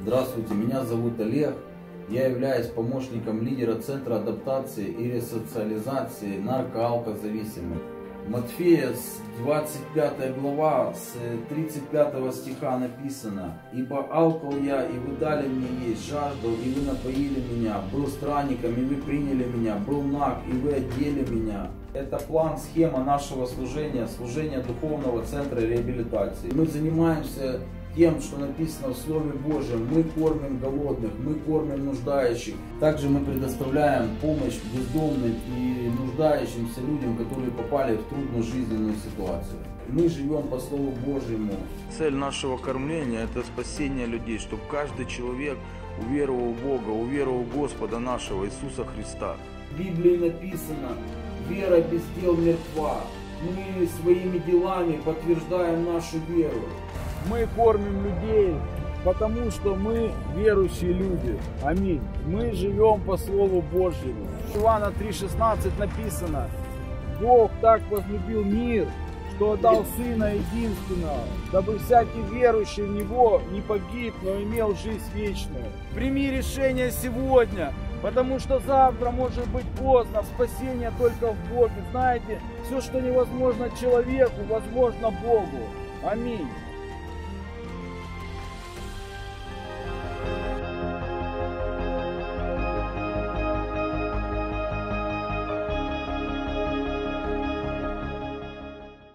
Здравствуйте, меня зовут Олег. Я являюсь помощником лидера Центра адаптации и ресоциализации наркоалкозависимых. Матфея, 25 глава, с 35 стиха написано: «Ибо алкал я, и вы дали мне есть, жаждал, и вы напоили меня, был странником, и вы приняли меня, был наг, и вы одели меня». Это план, схема нашего служения Духовного Центра реабилитации. Мы занимаемся тем, что написано в Слове Божьем. Мы кормим голодных, мы кормим нуждающих. Также мы предоставляем помощь бездомным и нуждающимся людям, которые попали в трудную жизненную ситуацию. Мы живем по Слову Божьему. Цель нашего кормления – это спасение людей, чтобы каждый человек уверовал в Бога, уверовал в Господа нашего Иисуса Христа. В Библии написано: «Вера без дел мертва». Мы своими делами подтверждаем нашу веру. Мы кормим людей, потому что мы верующие люди. Аминь. Мы живем по Слову Божьему. В Иоанна 3,16 написано: Бог так возлюбил мир, что отдал Сына Единственного, дабы всякий верующий в Него не погиб, но имел жизнь вечную. Прими решение сегодня, потому что завтра может быть поздно. Спасение только в Боге. Знаете, все, что невозможно человеку, возможно Богу. Аминь.